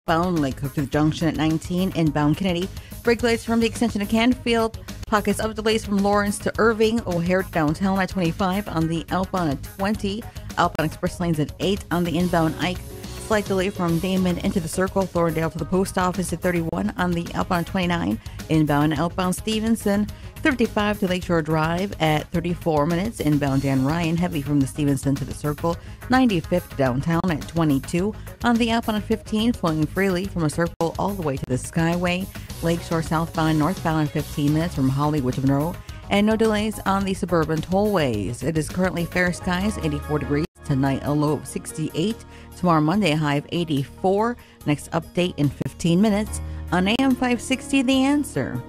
southbound Lake Hook to the junction at 19, inbound Kennedy. Brake delays from the extension of Canfield. Pockets of delays from Lawrence to Irving. O'Hare to downtown at 25 on the outbound at 20. Outbound express lanes at 8 on the inbound Ike. Slight delay from Damon into the Circle. Thorndale to the post office at 31 on the outbound 29. Inbound and outbound Stevenson. 35 to Lakeshore Drive at 34 minutes. Inbound Dan Ryan, heavy from the Stevenson to the Circle. 95th downtown at 22. On the outbound at 15, flowing freely from the Circle all the way to the Skyway. Lakeshore southbound and northbound at 15 minutes from Hollywood to Monroe. And no delays on the suburban tollways. It is currently fair skies, 84 degrees. Tonight, a low of 68. Tomorrow, Monday, a high of 84. Next update in 15 minutes on AM 560, The Answer.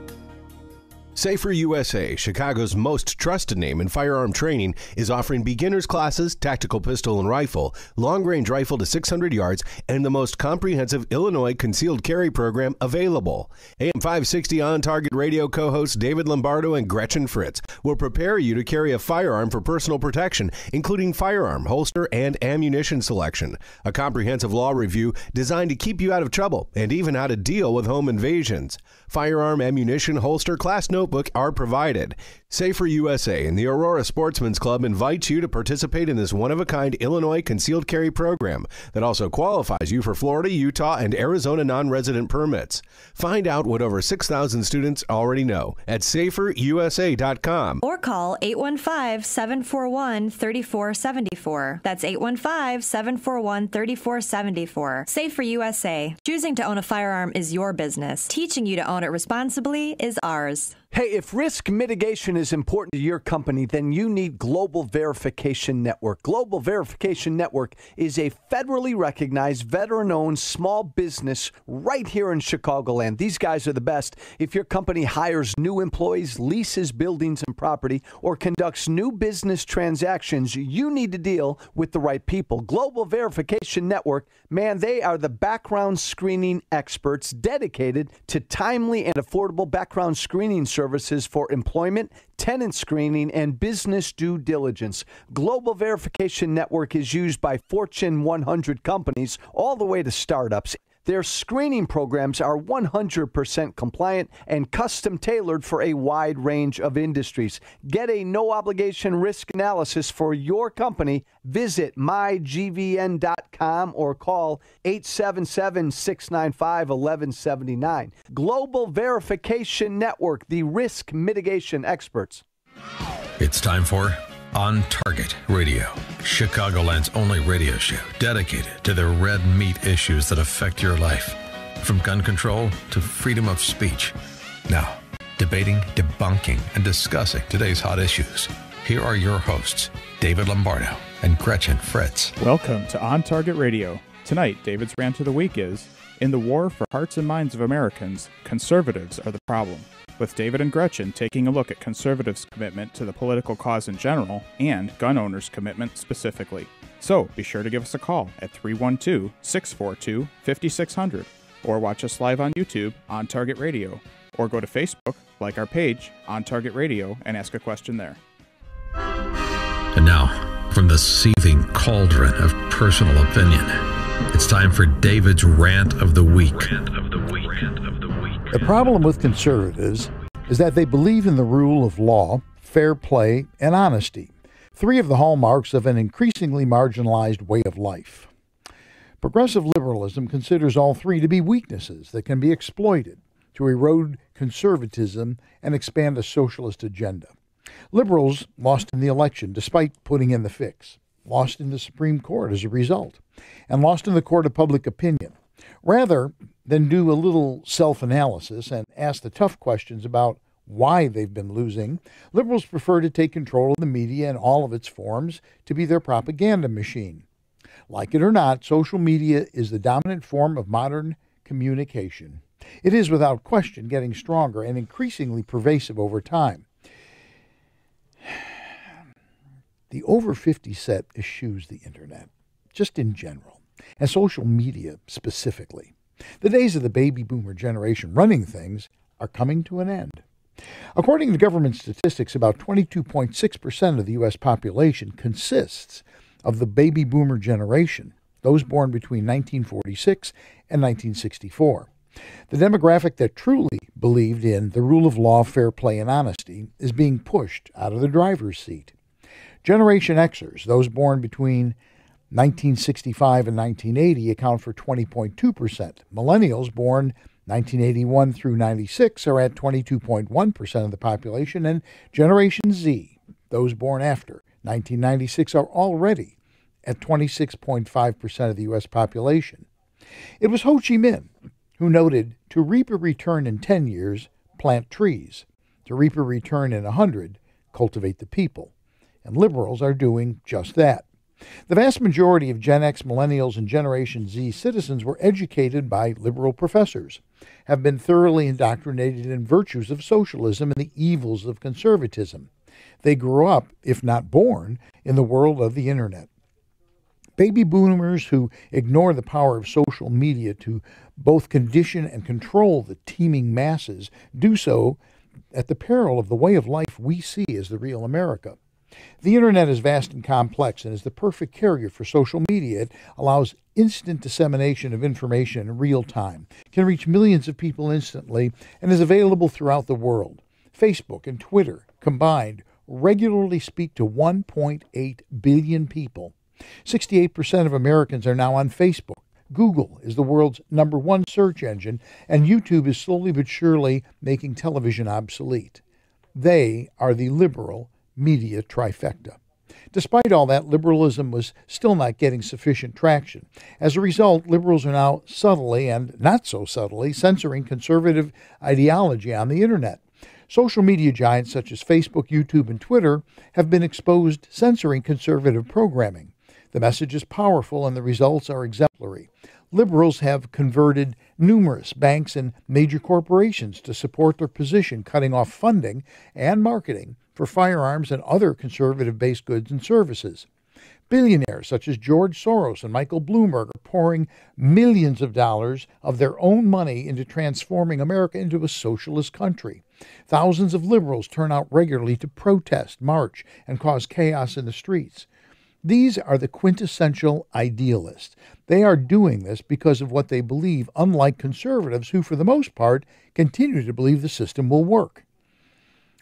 Safer USA, Chicago's most trusted name in firearm training, is offering beginners classes, tactical pistol and rifle, long-range rifle to 600 yards, and the most comprehensive Illinois concealed carry program available. AM 560 On Target Radio co-hosts David Lombardo and Gretchen Fritz will prepare you to carry a firearm for personal protection, including firearm, holster, and ammunition selection. A comprehensive law review designed to keep you out of trouble and even how to deal with home invasions. Firearm, ammunition, holster, class notebook are provided. Safer USA and the Aurora Sportsman's Club invites you to participate in this one-of-a-kind Illinois concealed carry program that also qualifies you for Florida, Utah, and Arizona non-resident permits. Find out what over 6,000 students already know at saferusa.com. Or call 815-741-3474. That's 815-741-3474. Safer USA. Choosing to own a firearm is your business. Teaching you to own it responsibly is ours. Hey, if risk mitigation is important to your company, then you need Global Verification Network. Global Verification Network is a federally recognized, veteran-owned small business right here in Chicagoland. These guys are the best. If your company hires new employees, leases buildings and property, or conducts new business transactions, you need to deal with the right people. Global Verification Network, man, they are the background screening experts dedicated to timely and affordable background screening services for employment, tenant screening, and business due diligence. Global Verification Network is used by Fortune 100 companies all the way to startups. Their screening programs are 100% compliant and custom tailored for a wide range of industries. Get a no-obligation risk analysis for your company. Visit mygvn.com or call 877-695-1179. Global Verification Network, the risk mitigation experts. It's time for On Target Radio, Chicagoland's only radio show dedicated to the red meat issues that affect your life, from gun control to freedom of speech. Now, debating, debunking, and discussing today's hot issues. Here are your hosts, David Lombardo and Gretchen Fritz. Welcome to On Target Radio. Tonight, David's rant of the week is, in the war for hearts and minds of Americans, conservatives are the problem. With David and Gretchen taking a look at conservatives' commitment to the political cause in general and gun owners' commitment specifically. So be sure to give us a call at 312-642-5600 or watch us live on YouTube, On Target Radio, or go to Facebook, like our page, On Target Radio, and ask a question there. And now, from the seething cauldron of personal opinion, it's time for David's Rant of the Week. The problem with conservatives is that they believe in the rule of law, fair play, and honesty, three of the hallmarks of an increasingly marginalized way of life. Progressive liberalism considers all three to be weaknesses that can be exploited to erode conservatism and expand a socialist agenda. Liberals lost in the election despite putting in the fix, lost in the Supreme Court as a result, and lost in the court of public opinion. Rather than do a little self-analysis and ask the tough questions about why they've been losing, liberals prefer to take control of the media in all of its forms to be their propaganda machine. Like it or not, social media is the dominant form of modern communication. It is, without question, getting stronger and increasingly pervasive over time. The over 50 set eschews the internet, just in general, and social media specifically. The days of the baby boomer generation running things are coming to an end. According to government statistics, about 22.6% of the U.S. population consists of the baby boomer generation. those born between 1946 and 1964. The demographic that truly believed in the rule of law, fair play, and honesty is being pushed out of the driver's seat. Generation Xers, those born between 1965 and 1980, account for 20.2%. Millennials born 1981 through 96 are at 22.1% of the population, and Generation Z, those born after 1996, are already at 26.5% of the U.S. population. It was Ho Chi Minh who noted, to reap a return in 10 years, plant trees. To reap a return in 100, cultivate the people. And liberals are doing just that. The vast majority of Gen X, Millennials, and Generation Z citizens were educated by liberal professors, have been thoroughly indoctrinated in virtues of socialism and the evils of conservatism. They grew up, if not born, in the world of the internet. Baby boomers who ignore the power of social media to both condition and control the teeming masses do so at the peril of the way of life we see as the real America. The internet is vast and complex and is the perfect carrier for social media. It allows instant dissemination of information in real time, can reach millions of people instantly, and is available throughout the world. Facebook and Twitter combined regularly speak to 1.8 billion people. 68% of Americans are now on Facebook. Google is the world's #1 search engine, and YouTube is slowly but surely making television obsolete. They are the liberal media trifecta. Despite all that, liberalism was still not getting sufficient traction. As a result, liberals are now subtly and not so subtly censoring conservative ideology on the internet. Social media giants such as Facebook, YouTube, and Twitter have been exposed censoring conservative programming. The message is powerful and the results are exemplary. Liberals have converted numerous banks and major corporations to support their position, cutting off funding and marketing for firearms and other conservative-based goods and services. Billionaires such as George Soros and Michael Bloomberg are pouring millions of dollars of their own money into transforming America into a socialist country. Thousands of liberals turn out regularly to protest, march, and cause chaos in the streets. These are the quintessential idealists. They are doing this because of what they believe, unlike conservatives who, for the most part, continue to believe the system will work.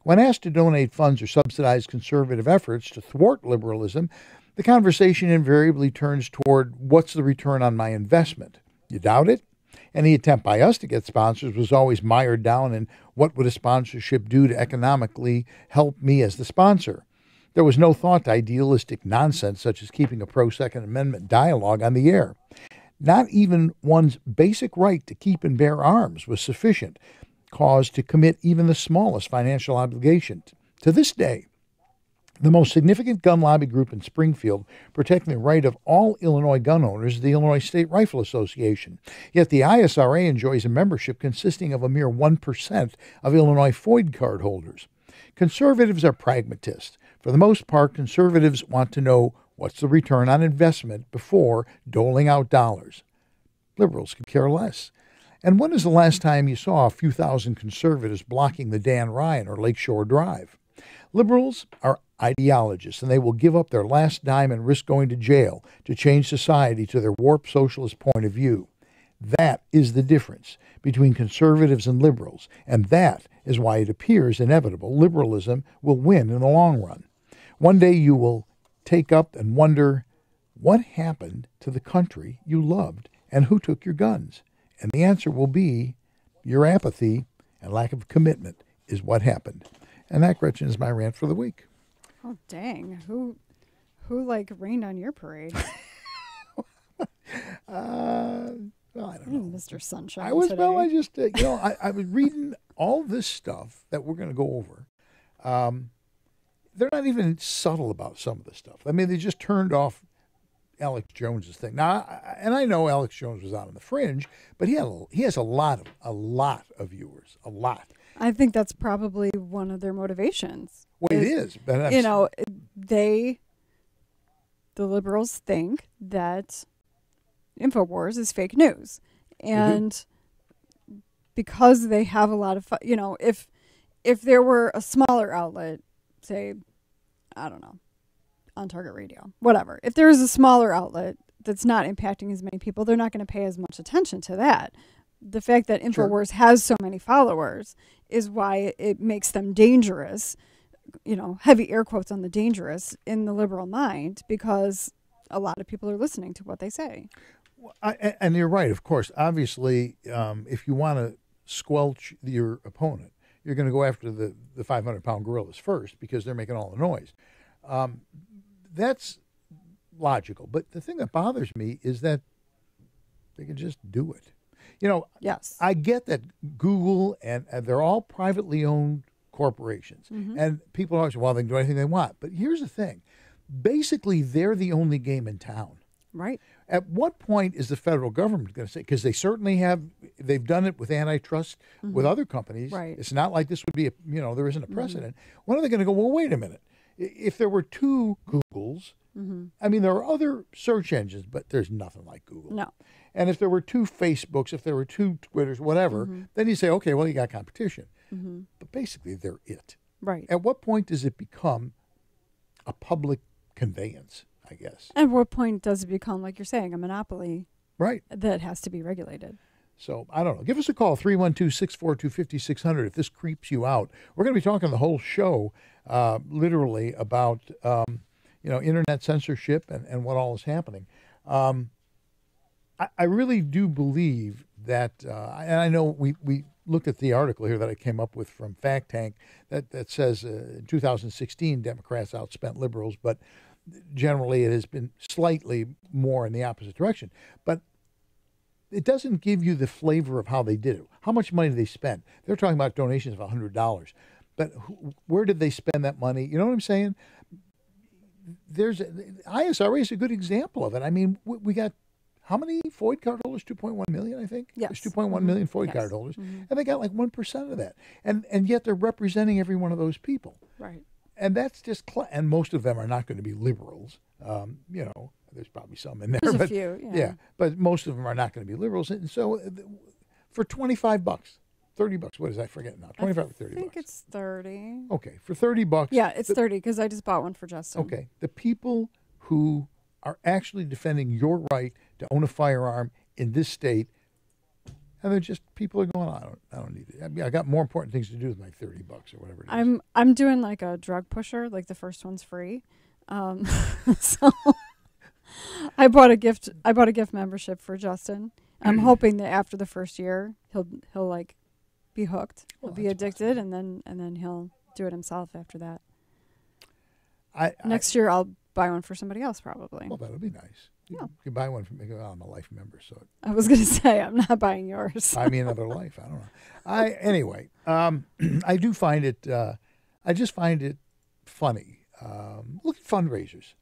When asked to donate funds or subsidize conservative efforts to thwart liberalism, the conversation invariably turns toward, what's the return on my investment? You doubt it? Any attempt by us to get sponsors was always mired down in, what would a sponsorship do to economically help me as the sponsor? There was no thought to idealistic nonsense such as keeping a pro-Second Amendment dialogue on the air. Not even one's basic right to keep and bear arms was sufficient cause to commit even the smallest financial obligation. To this day, the most significant gun lobby group in Springfield protecting the right of all Illinois gun owners is the Illinois State Rifle Association. Yet the ISRA enjoys a membership consisting of a mere 1% of Illinois FOID card holders. Conservatives are pragmatists. For the most part, conservatives want to know what's the return on investment before doling out dollars. Liberals could care less. And when is the last time you saw a few thousand conservatives blocking the Dan Ryan or Lakeshore Drive? Liberals are ideologists, and they will give up their last dime and risk going to jail to change society to their warped socialist point of view. That is the difference between conservatives and liberals, and that is why it appears inevitable liberalism will win in the long run. One day you will take up and wonder, what happened to the country you loved, and who took your guns? And the answer will be, your apathy and lack of commitment is what happened. And that, Gretchen, is my rant for the week. Oh, dang. Who rained on your parade? Well, I don't know. Mr. Sunshine I was, today. well, I just, I was reading all this stuff that we're going to go over. They're not even subtle about some of the stuff. I mean, they just turned off Alex Jones's thing. Now, and I know Alex Jones was out on the fringe, but he has a lot of viewers, a lot. I think that's probably one of their motivations. Well, it is. But the liberals think that InfoWars is fake news. And because they have a lot of, if there were a smaller outlet, say, I don't know, on Target Radio, whatever. If there was a smaller outlet that's not impacting as many people, they're not going to pay as much attention to that. The fact that InfoWars has so many followers is why it makes them dangerous, heavy air quotes on the dangerous in the liberal mind, because a lot of people are listening to what they say. And you're right, of course. Obviously, if you want to squelch your opponent, you're going to go after the 500-pound gorillas first because they're making all the noise. That's logical. But the thing that bothers me is that they can just do it. Yes. I get that Google and they're all privately owned corporations. Mm-hmm. And people always say, well, they can do anything they want. But here's the thing. Basically, they're the only game in town. Right. At what point is the federal government going to say, because they certainly have, they've done it with antitrust with other companies. Right. It's not like this would be, there isn't a precedent. When are they going to go, well, wait a minute. If there were two Googles, I mean, there are other search engines, but there's nothing like Google. No. And if there were two Facebooks, if there were two Twitters, whatever, then you say, okay, well, you got competition. But basically, they're it. Right. At what point does it become a public conveyance, I guess? At what point does it become, like you're saying, a monopoly? Right. That has to be regulated. So, I don't know. Give us a call, 312-642-5600, if this creeps you out. We're going to be talking the whole show, literally, about, internet censorship and what all is happening. I really do believe that, and I know we looked at the article here that I came up with from Fact Tank that says in 2016 Democrats outspent liberals, but generally it has been slightly more in the opposite direction. But it doesn't give you the flavor of how they did it. How much money did they spend? They're talking about donations of $100. But where did they spend that money? You know what I'm saying? ISRA is a good example of it. I mean, we got how many FOID card holders? 2.1 million, I think? Yes. There's 2.1 million FOID card holders. And they got like 1% of that. And yet they're representing every one of those people. Right. And that's just, and most of them are not going to be liberals. There's probably some in there. There's but, a few, yeah. But most of them are not going to be liberals. And so for $25, $30, what is I forget now? 25 or 30 I think it's 30. Okay, for $30. Yeah, it's 30 because I just bought one for Justin. Okay, the people who are actually defending your right to own a firearm in this state, and they're just, people are going, I don't need it. I mean, I got more important things to do with my $30 or whatever it is. I'm doing like a drug pusher, like the first one's free. So I bought a gift membership for Justin. I'm hoping that after the first year he'll like be hooked. He'll be addicted, awesome. and then he'll do it himself after that. Next year I'll buy one for somebody else probably. Well, that'll be nice. Yeah. You can buy one for me. I'm a life member, so I was going to say I'm not buying yours. Buy me another life. I don't know. Anyway, I do find it. I just find it funny. Look at fundraisers.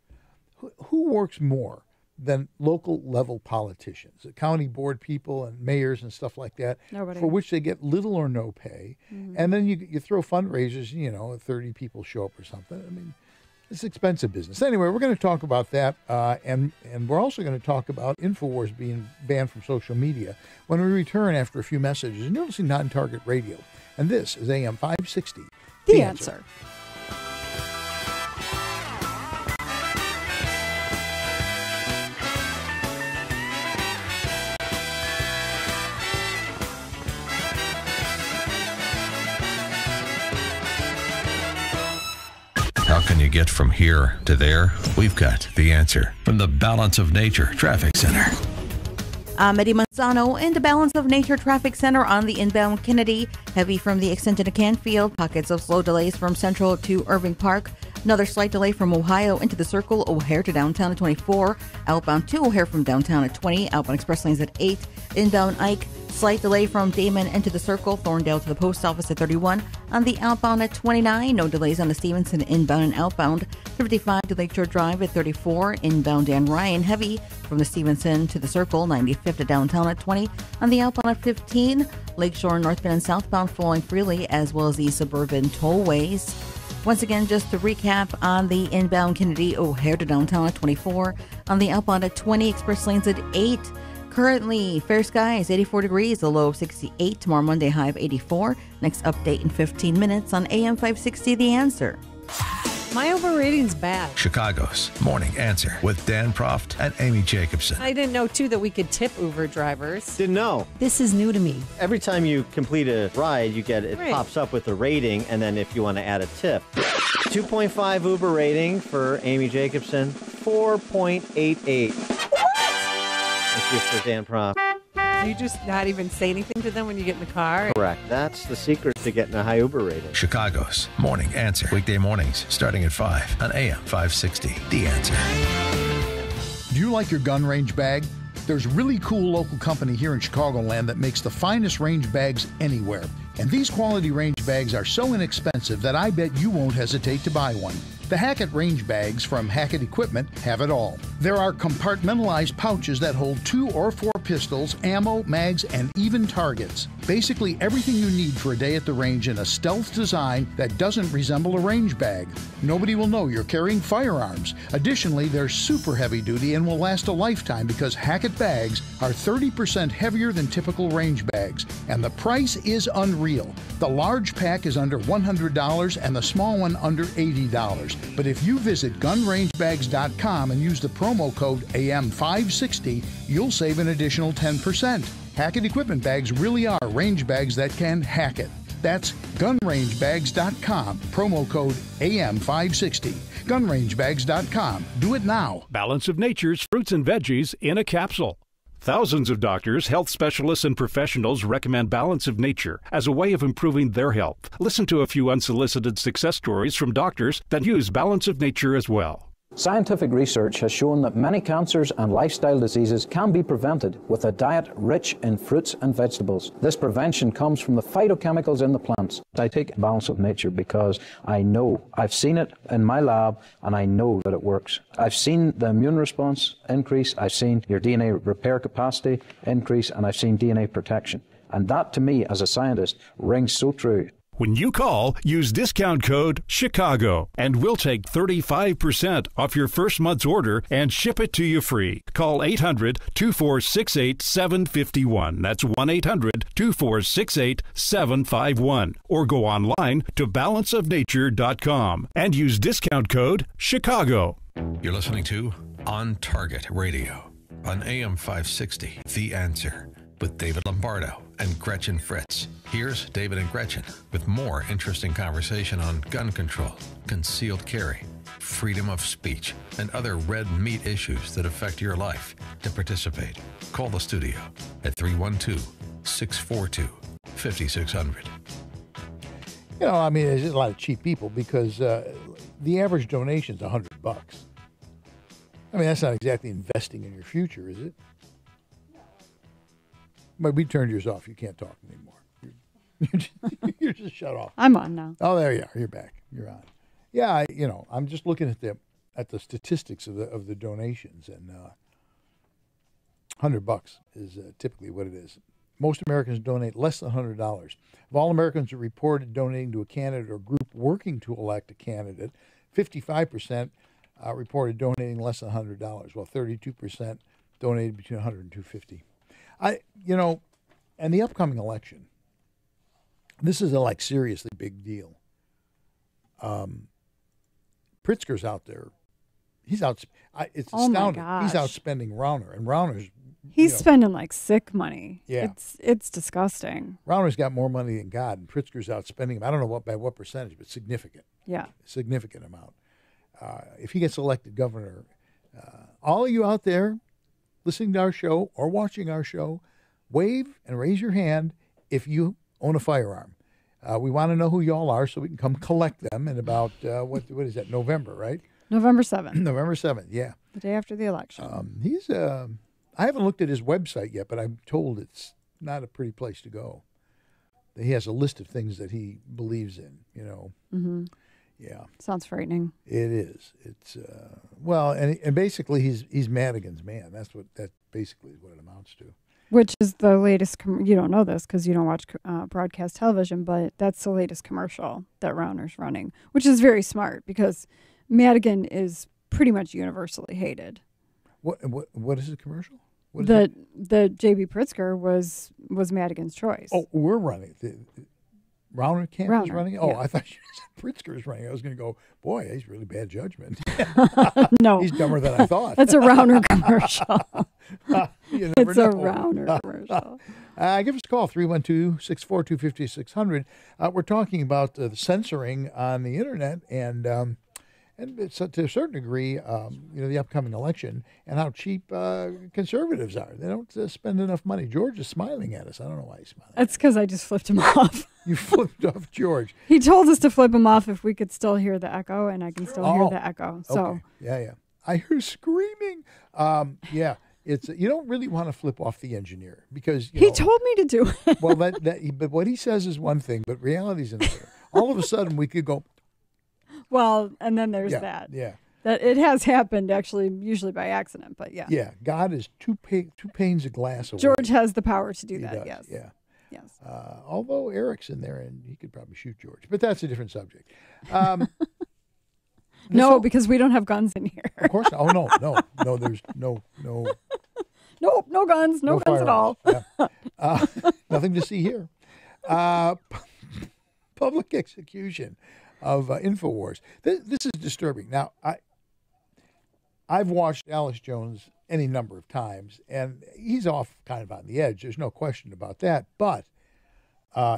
Who works more than local level politicians, the county board people and mayors and stuff like that? Nobody. For which they get little or no pay, and then you throw fundraisers. 30 people show up or something. I mean, it's expensive business. Anyway, we're going to talk about that, and we're also going to talk about InfoWars being banned from social media when we return after a few messages. And you're listening to Non-Target Radio, and this is AM 560. The Answer. How can you get from here to there? We've got the answer from the Balance of Nature Traffic Center. I'm Eddie Manzano in the Balance of Nature Traffic Center on the inbound Kennedy. Heavy from the extension to Canfield. Pockets of slow delays from Central to Irving Park. Another slight delay from Ohio into the Circle, O'Hare to downtown at 24. Outbound to O'Hare from downtown at 20. Outbound express lanes at 8. Inbound Ike. Slight delay from Damon into the Circle, Thorndale to the post office at 31. On the outbound at 29, no delays on the Stevenson inbound and outbound. 55 to Lakeshore Drive at 34. Inbound Dan Ryan, heavy from the Stevenson to the Circle, 95th to downtown at 20. On the outbound at 15, Lakeshore northbound and southbound flowing freely, as well as the suburban tollways. Once again, just to recap, on the inbound Kennedy, O'Hare to downtown at 24. On the outbound at 20, express lanes at 8. Currently, fair skies, 84 degrees, a low of 68. Tomorrow, Monday, high of 84. Next update in 15 minutes on AM 560, The Answer. My overrating's bad. Chicago's Morning Answer with Dan Proft and Amy Jacobson. I didn't know, too, that we could tip Uber drivers. Didn't know. This is new to me. Every time you complete a ride, it Right. pops up with a rating, and then if you want to add a tip. 2.5 Uber rating for Amy Jacobson, 4.88. Thank you for Dan Proft. Do you just not even say anything to them when you get in the car? Correct. That's the secret to getting a high Uber rating. Chicago's Morning Answer. Weekday mornings starting at 5 on AM 560. The Answer. Do you like your gun range bag? There's a really cool local company here in Chicagoland that makes the finest range bags anywhere. And these quality range bags are so inexpensive that I bet you won't hesitate to buy one. The Hackett range bags from Hackett Equipment have it all. There are compartmentalized pouches that hold 2 or 4 pistols, ammo, mags, and even targets. Basically everything you need for a day at the range in a stealth design that doesn't resemble a range bag. Nobody will know you're carrying firearms. Additionally, they're super heavy duty and will last a lifetime because Hackett bags are 30% heavier than typical range bags. And the price is unreal. The large pack is under $100 and the small one under $80. But if you visit gunrangebags.com and use the promo code AM560, you'll save an additional 10%. Hackett Equipment bags really are range bags that can hack it. That's gunrangebags.com, promo code AM560. Gunrangebags.com. Do it now. Balance of Nature's fruits and veggies in a capsule. Thousands of doctors, health specialists, and professionals recommend Balance of Nature as a way of improving their health. Listen to a few unsolicited success stories from doctors that use Balance of Nature as well. Scientific research has shown that many cancers and lifestyle diseases can be prevented with a diet rich in fruits and vegetables. This prevention comes from the phytochemicals in the plants. I take Balance of Nature because I know, I've seen it in my lab, and I know that it works. I've seen the immune response increase, I've seen your DNA repair capacity increase, and I've seen DNA protection. And that, to me, as a scientist, rings so true. When you call, use discount code CHICAGO, and we'll take 35% off your first month's order and ship it to you free. Call 800-2468-751. That's 1-800-2468-751. Or go online to balanceofnature.com and use discount code CHICAGO. You're listening to On Target Radio on AM 560. The Answer with David Lombardo and Gretchen Fritz. Here's David and Gretchen with more interesting conversation on gun control, concealed carry, freedom of speech, and other red meat issues that affect your life. To participate, call the studio at 312-642-5600. You know, I mean, there's a lot of cheap people because the average donation is $100. I mean, that's not exactly investing in your future, is it? But we turned yours off. You can't talk anymore. You're just shut off. I'm on now. Oh, there you are. You're back. You're on. Yeah, I'm just looking at the statistics of the donations, and $100 is typically what it is. Most Americans donate less than $100. Of all Americans who reported donating to a candidate or group working to elect a candidate, 55% reported donating less than $100, while 32% donated between $100 and $250. And the upcoming election, this is a seriously big deal. Pritzker's out there. He's out. It's astounding. He's outspending Rauner, and Rauner's spending like sick money. Yeah, it's disgusting. Rauner's got more money than God, and Pritzker's outspending him. I don't know by what percentage, but significant. Yeah, significant amount. If he gets elected governor, all of you out there listening to our show or watching our show, wave and raise your hand if you own a firearm. We want to know who y'all are so we can come collect them in about, what is that, November, right? November 7th. November 7th, yeah. The day after the election. I haven't looked at his website yet, but I'm told it's not a pretty place to go. He has a list of things that he believes in, Mm-hmm. Yeah. Sounds frightening. It is. It's, and basically he's Madigan's man. That basically is what it amounts to. Which is the latest, you don't know this because you don't watch broadcast television, but that's the latest commercial that Rauner's running, which is very smart because Madigan is pretty much universally hated. What is the commercial? The J.B. Pritzker was Madigan's choice. Oh, we're running. Rauner-Camp is running? Oh, yeah. I thought you said Pritzker is running. I was going to go, boy, he's really bad judgment. No. He's dumber than I thought. That's a Rauner commercial. It's a Rauner commercial. Give us a call, 312-642-5600. We're talking about the censoring on the internet and it's, to a certain degree, the upcoming election and how cheap conservatives are. They don't spend enough money. George is smiling at us. I don't know why he's smiling. That's because I just flipped him off. You flipped off George. He told us to flip him off if we could still hear the echo, and I can still hear the echo. So okay. Yeah. I hear screaming. Yeah. It's you don't really want to flip off the engineer because he told me to do it. Well, but what he says is one thing, but reality's another. All of a sudden, we could go. Well, and then there's that. Yeah. That it has happened, actually, usually by accident, but yeah. Yeah, God is two panes of glass away. George has the power to do that, does, yes. Yeah. Yes. Although Eric's in there, and he could probably shoot George. But that's a different subject. No, because we don't have guns in here. Of course not. Oh, no, there's no. Nope, no guns, no guns at all. Yeah. Nothing to see here. Public execution of InfoWars. This is disturbing. Now, I've watched Alex Jones any number of times, and he's off kind of on the edge. There's no question about that. But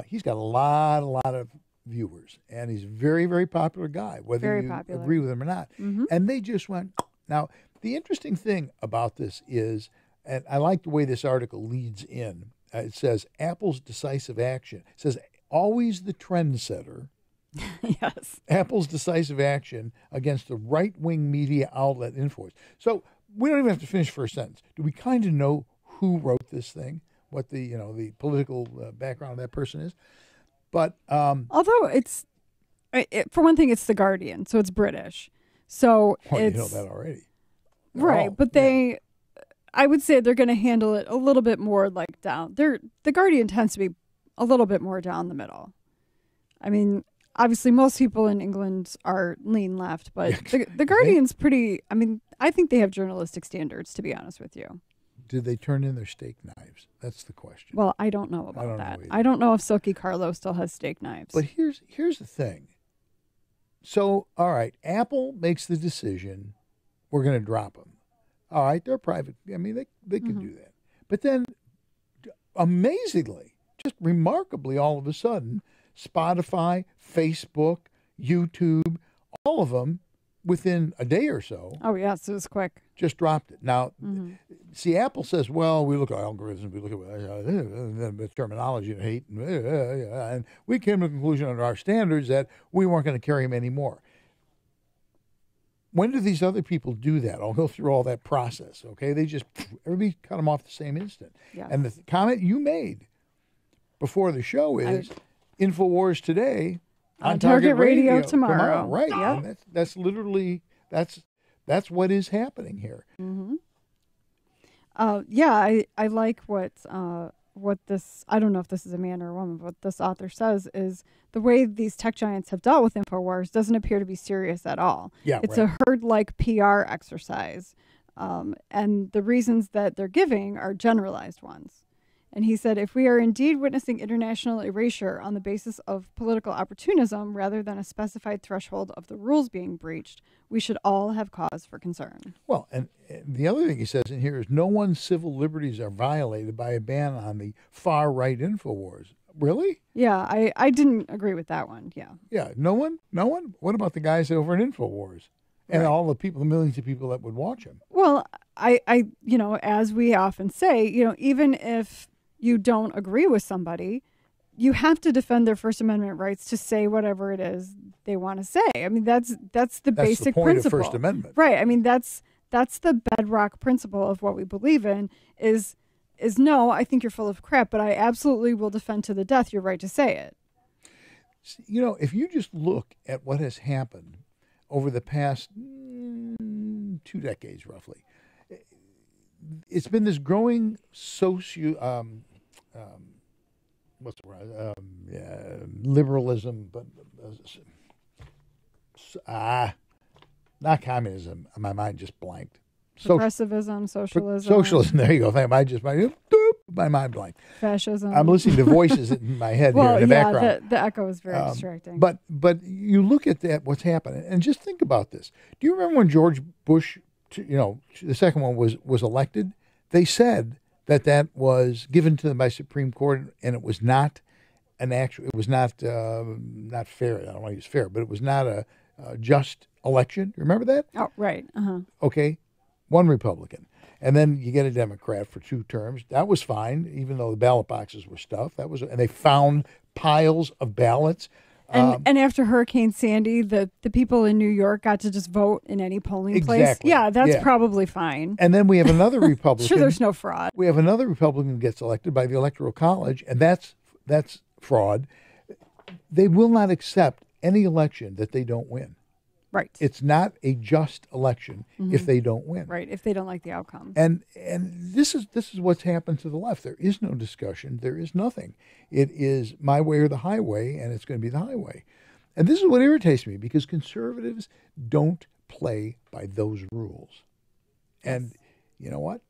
he's got a lot of viewers, and he's a very, very popular guy, whether you agree with him or not. Mm-hmm. And they just went. Now, the interesting thing about this is, and I like the way this article leads in. It says Apple's decisive action. It says always the trendsetter. Yes. Apple's decisive action against the right-wing media outlet InfoWars. So we don't even have to finish first sentence. Do we kind of know who wrote this thing? What the political background of that person is? But although for one thing, it's The Guardian, so it's British. So you it's know that already, right? But I would say they're going to handle it a little bit more like down. The Guardian tends to be a little bit more down the middle. I mean, obviously, most people in England are lean left, but the Guardian's pretty. I mean, I think they have journalistic standards, to be honest with you. Did they turn in their steak knives? That's the question. Well, I don't know about that. Know I don't know if Silky Carlo still has steak knives. But here's the thing. So, all right, Apple makes the decision, we're going to drop them. All right, they're private. I mean, they can do that. But then, amazingly, just remarkably, all of a sudden, Spotify, Facebook, YouTube, all of them, within a day or so. Oh, yes, it was quick. Just dropped it. Now, see, Apple says, well, we look at algorithms, we look at terminology and hate, and we came to the conclusion under our standards that we weren't going to carry them anymore. When do these other people do that? I'll go through all that process, okay? They just, everybody cut them off the same instant. Yeah. And the comment you made before the show is InfoWars today on Target Radio tomorrow. Right. Yep. And that's literally, that's what is happening here. Mm-hmm. Yeah, I like what this, I don't know if this is a man or a woman, but what this author says is the way these tech giants have dealt with InfoWars doesn't appear to be serious at all. Yeah, it's a herd-like PR exercise. And the reasons that they're giving are generalized ones. And he said, if we are indeed witnessing international erasure on the basis of political opportunism rather than a specified threshold of the rules being breached, we should all have cause for concern. Well, and the other thing he says in here is no one's civil liberties are violated by a ban on the far-right InfoWars. Really? Yeah, I didn't agree with that one, yeah. Yeah, no one? What about the guys over at InfoWars? And all the people, the millions of people that would watch them? Well, I as we often say, even if you don't agree with somebody, you have to defend their First Amendment rights to say whatever it is they want to say. I mean, that's the basic the point principle of First Amendment. Right. I mean, that's the bedrock principle of what we believe in is no, I think you're full of crap, but I absolutely will defend to the death your right to say it. If you just look at what has happened over the past 2 decades, roughly, it's been this growing liberalism, but not communism. My mind just blanked. Progressivism, socialism. Socialism. There you go. my mind blank. Fascism. I'm listening to voices in my head here in the background. The echo is very distracting. But you look at that, what's happening, and just think about this. Do you remember when George Bush, the second one was elected? They said that was given to them by Supreme Court, and it was not it was not fair. I don't want to use fair, but it was not a just election. Remember that? Oh, right. Uh-huh. Okay, one Republican. And then you get a Democrat for 2 terms. That was fine, even though the ballot boxes were stuffed. And they found piles of ballots. And after Hurricane Sandy, the people in New York got to just vote in any polling place. Yeah, that's probably fine. And then we have another Republican. Sure, there's no fraud. We have another Republican who gets elected by the Electoral College, and that's fraud. They will not accept any election that they don't win. Right. It's not a just election if they don't win. Right, if they don't like the outcome. And this is what's happened to the left. There is no discussion. There is nothing. It is my way or the highway, and it's going to be the highway. And this is what irritates me, because conservatives don't play by those rules. And you know what?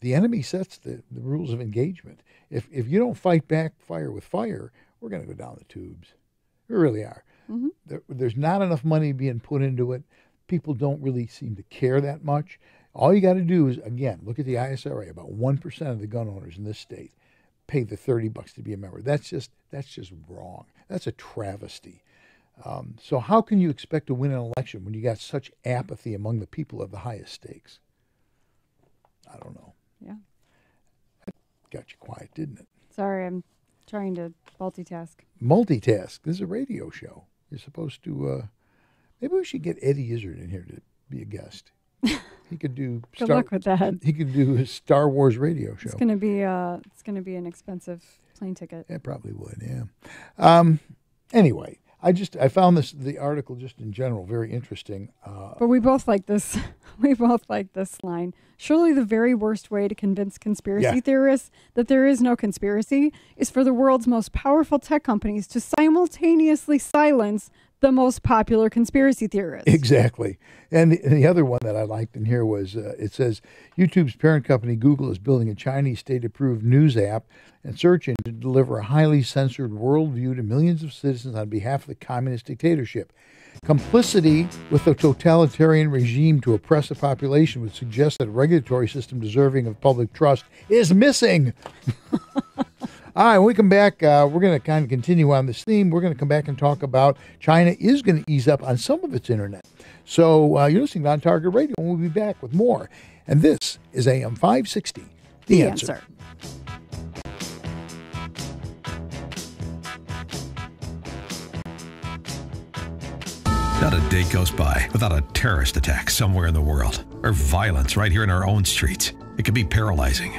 The enemy sets the rules of engagement. If you don't fight back fire with fire, we're going to go down the tubes. We really are. Mm-hmm. There's not enough money being put into it. People don't really seem to care that much. All you got to do is, again, look at the ISRA. About 1% of the gun owners in this state pay the $30 to be a member. That's just wrong. That's a travesty. So how can you expect to win an election when you got such apathy among the people of the highest stakes? I don't know. Yeah. That got you quiet, didn't it? Sorry, I'm trying to multitask. Multitask. This is a radio show. You're supposed to, maybe we should get Eddie Izzard in here to be a guest. He could do. Good luck with that. He could do a Star Wars radio show. It's gonna be an expensive plane ticket. It probably would. Yeah. Anyway, I found the article just in general very interesting. But we both like this. We both like this line. Surely the very worst way to convince conspiracy theorists that there is no conspiracy is for the world's most powerful tech companies to simultaneously silence the most popular conspiracy theorists. Exactly. And the other one that I liked in here was, it says, YouTube's parent company, Google, is building a Chinese state-approved news app and search engine to deliver a highly censored worldview to millions of citizens on behalf of the communist dictatorship. Complicity with a totalitarian regime to oppress a population would suggest that a regulatory system deserving of public trust is missing. All right, when we come back, we're going to kind of continue on this theme. We're going to come back and talk about China is going to ease up on some of its internet. So you're listening to On Target Radio, and we'll be back with more. And this is AM 560, The Answer. Not a day goes by without a terrorist attack somewhere in the world, or violence right here in our own streets. It can be paralyzing,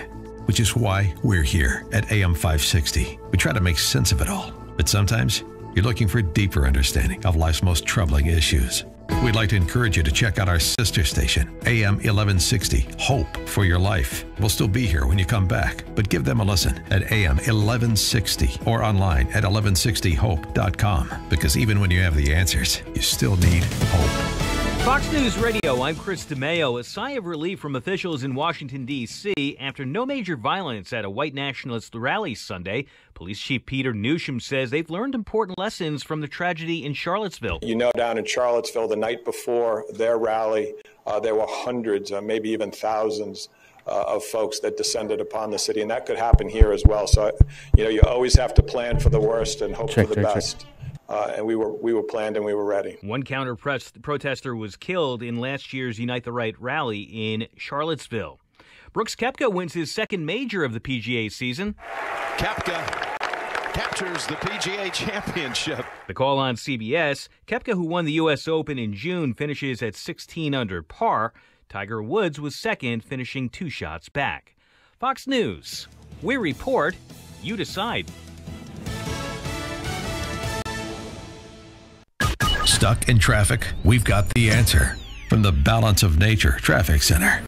which is why we're here at AM 560. We try to make sense of it all, but sometimes you're looking for deeper understanding of life's most troubling issues. We'd like to encourage you to check out our sister station, AM 1160, Hope for Your Life. We'll still be here when you come back, but give them a listen at AM 1160 or online at 1160hope.com, because even when you have the answers, you still need hope. Fox News Radio, I'm Chris DeMeo. A sigh of relief from officials in Washington, D.C. after no major violence at a white nationalist rally Sunday. Police Chief Peter Newsham says they've learned important lessons from the tragedy in Charlottesville. You know, down in Charlottesville the night before their rally, there were hundreds, maybe even thousands of folks that descended upon the city, and that could happen here as well. So, you always have to plan for the worst and hope for the best. And we were planned and we were ready. One counter-protester was killed in last year's Unite the Right rally in Charlottesville. Brooks Koepka wins his second major of the PGA season. Koepka captures the PGA Championship. The call on CBS. Koepka, who won the U.S. Open in June, finishes at 16 under par. Tiger Woods was second, finishing 2 shots back. Fox News. We report, you decide. Stuck in traffic? We've got the answer from the Balance of Nature Traffic Center.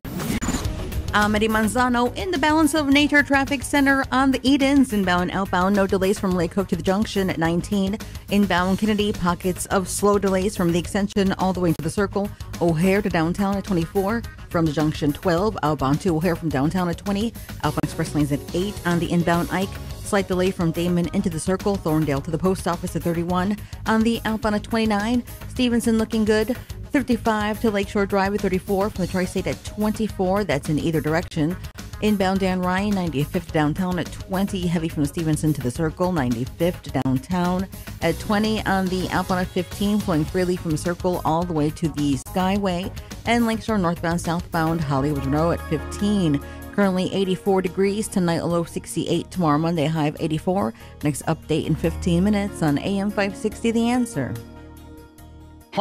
I'm Eddie Manzano in the Balance of Nature Traffic Center on the Edens. Inbound and outbound, no delays from Lake Hook to the junction at 19. Inbound Kennedy, pockets of slow delays from the extension all the way to the circle. O'Hare to downtown at 24. from the junction 12, outbound to O'Hare from downtown at 20, outbound express lanes at 8 on the inbound Ike. Slight delay from Damon into the circle, Thorndale to the post office at 31. On the outbound at 29, Stevenson looking good. 55 to Lakeshore Drive at 34, from the Tri-State at 24. That's in either direction. Inbound Dan Ryan, 95th downtown at 20. Heavy from Stevenson to the circle, 95th downtown at 20. On the outbound at 15, flowing freely from the circle all the way to the Skyway. And Lakeshore northbound, southbound, Hollywood Row at 15. Currently 84 degrees. Tonight a low 68. Tomorrow Monday, high of 84. Next update in 15 minutes on AM 560 The Answer.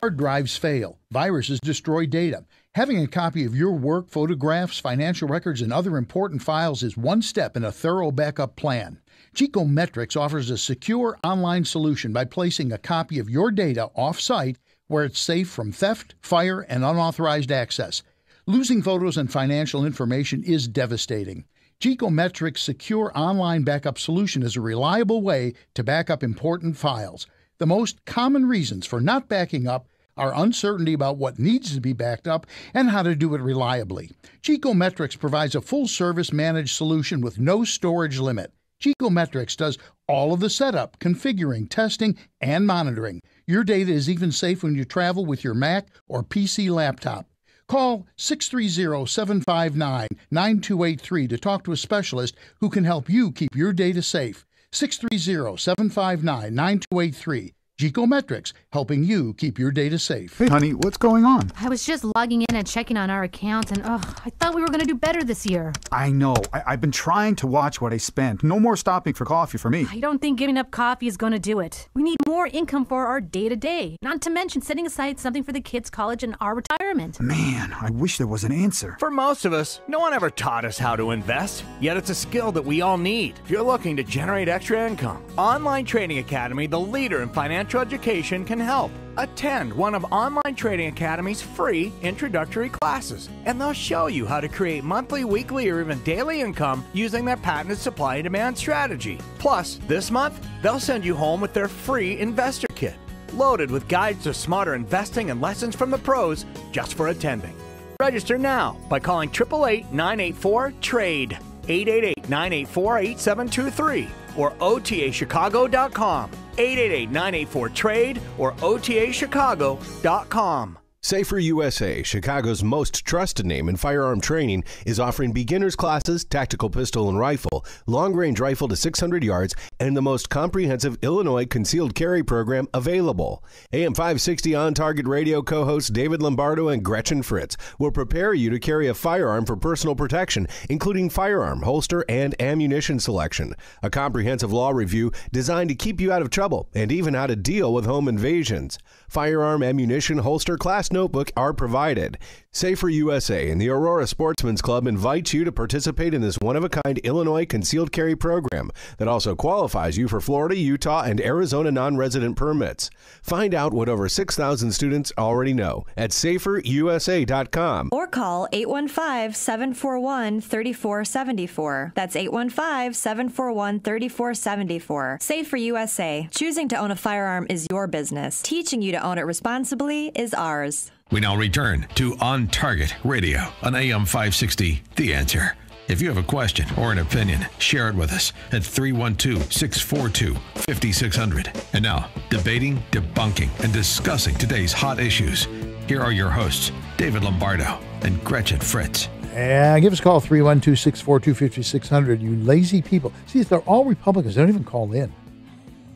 Hard drives fail. Viruses destroy data. Having a copy of your work, photographs, financial records, and other important files is one step in a thorough backup plan. Geekometrics offers a secure online solution by placing a copy of your data off-site where it's safe from theft, fire, and unauthorized access. Losing photos and financial information is devastating. Geekometrics' secure online backup solution is a reliable way to back up important files. The most common reasons for not backing up are uncertainty about what needs to be backed up and how to do it reliably. Geekometrics provides a full-service managed solution with no storage limit. Geekometrics does all of the setup, configuring, testing, and monitoring. Your data is even safe when you travel with your Mac or PC laptop. Call 630-759-9283 to talk to a specialist who can help you keep your data safe. 630-759-9283. Geekometrics, helping you keep your data safe. Hey, honey, what's going on? I was just logging in and checking on our account, and I thought we were going to do better this year. I know. I've been trying to watch what I spend. No more stopping for coffee for me. I don't think giving up coffee is going to do it. We need more income for our day-to-day, not to mention setting aside something for the kids' college and our retirement. Man, I wish there was an answer. For most of us, no one ever taught us how to invest, yet it's a skill that we all need. If you're looking to generate extra income, Online Trading Academy, the leader in financial education, can help. Attend one of Online Trading Academy's free introductory classes, and they'll show you how to create monthly, weekly, or even daily income using their patented supply and demand strategy. Plus, this month, they'll send you home with their free investor kit, loaded with guides to smarter investing and lessons from the pros just for attending. Register now by calling 888-984-TRADE, 888-984-8723, or OTAChicago.com, 888-984-TRADE, or OTAChicago.com. Safer USA, Chicago's most trusted name in firearm training, is offering beginners classes, tactical pistol and rifle, long-range rifle to 600 yards, and the most comprehensive Illinois concealed carry program available. AM 560 On Target Radio co-hosts David Lombardo and Gretchen Fritz will prepare you to carry a firearm for personal protection, including firearm, holster, and ammunition selection. A comprehensive law review designed to keep you out of trouble and even how to deal with home invasions. Firearm, ammunition, holster, class notebook are provided. Safer USA and the Aurora Sportsman's Club invites you to participate in this one-of-a-kind Illinois concealed carry program that also qualifies you for Florida, Utah, and Arizona non-resident permits. Find out what over 6,000 students already know at saferusa.com. Or call 815-741-3474. That's 815-741-3474. Safer USA. Choosing to own a firearm is your business. Teaching you to own it responsibly is ours. We now return to On Target Radio on AM 560, The Answer. If you have a question or an opinion, share it with us at 312-642-5600. And now, debating, debunking, and discussing today's hot issues. Here are your hosts, David Lombardo and Gretchen Fritz. Give us a call, 312-642-5600. You lazy people. See, they're all Republicans. They don't even call in.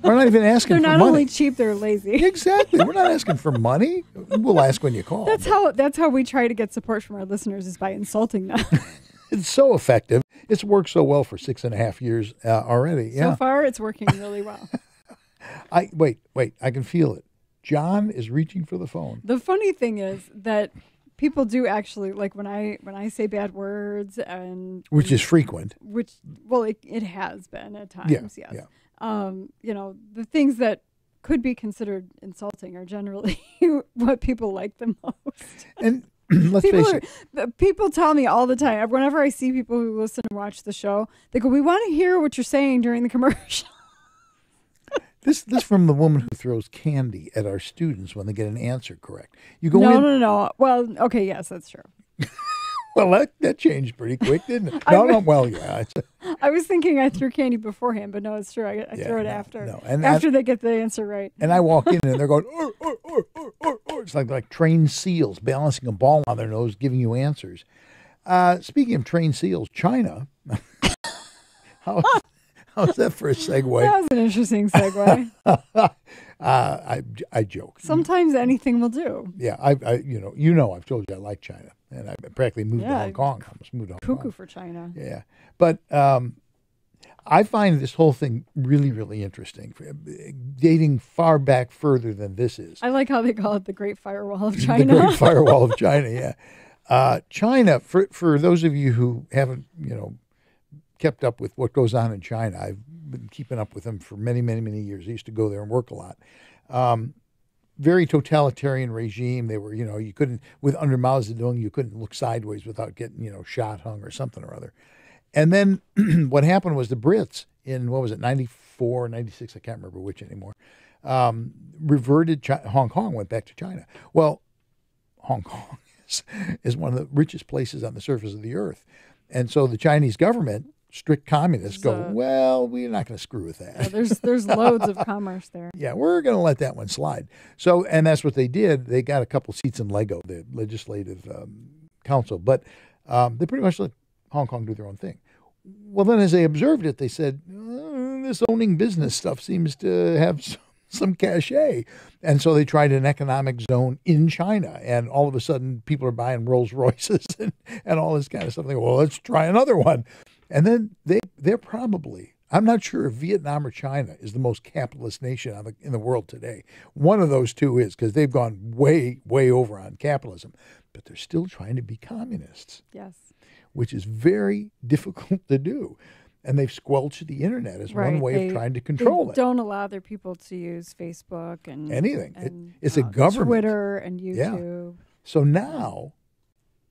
We're not even asking for money. They're not only cheap, they're lazy. Exactly. We're not asking for money. We'll ask when you call. That's how we try to get support from our listeners, is by insulting them. It's so effective. It's worked so well for 6.5 years already. Yeah. So far, it's working really well. Wait. I can feel it. John is reaching for the phone. The funny thing is that people do actually, like when I say bad words, and which is frequent. It has been at times. Yes. Yeah. The things that could be considered insulting are generally what people like the most. And let's face it. People tell me all the time, whenever I see people who listen and watch the show, they go, "We want to hear what you're saying during the commercial." This from the woman who throws candy at our students when they get an answer correct. You go No. Well, okay, yes, that's true. Well, that changed pretty quick, didn't it? No, well, yeah. I was thinking I threw candy beforehand, but no, it's true. I throw it after. No. And after they get the answer right. And I walk in and they're going, it's like trained seals balancing a ball on their nose, giving you answers. Speaking of trained seals, China. How's that for a segue? That was an interesting segue. I joke. Sometimes anything will do. Yeah, I've told you I like China, and I practically moved to Hong Kong. I almost moved to Hong Kong. Cuckoo for China. Yeah, but I find this whole thing really, really interesting, dating far back further than this is. I like how they call it the Great Firewall of China. The Great Firewall of China. Yeah, China. For those of you who haven't, kept up with what goes on in China. I've been keeping up with them for many, many, many years. I used to go there and work a lot. Very totalitarian regime. They were, you couldn't, under Mao Zedong, you couldn't look sideways without getting, shot, hung, or something or other. And then what happened was the Brits in, 94, 96, I can't remember which anymore, reverted Hong Kong, went back to China. Well, Hong Kong is one of the richest places on the surface of the earth. And so the Chinese government, strict communists, go, well, we're not going to screw with that. Yeah, there's loads of commerce there. Yeah, we're going to let that one slide. So, and that's what they did. They got a couple seats in LEGO, the Legislative Council, but they pretty much let Hong Kong do their own thing. Well, then as they observed it, they said, this owning business stuff seems to have some cachet. And so they tried an economic zone in China, and all of a sudden people are buying Rolls Royces and all this kind of stuff. They go, well, let's try another one. And then they're probably, I'm not sure if Vietnam or China is the most capitalist nation in the world today. One of those two is, because they've gone way, way over on capitalism. But they're still trying to be communists. Yes. Which is very difficult to do. And they've squelched the internet as one way of trying to control it. Don't allow their people to use Facebook and anything. And, it's a government. Twitter and YouTube. Yeah. So now,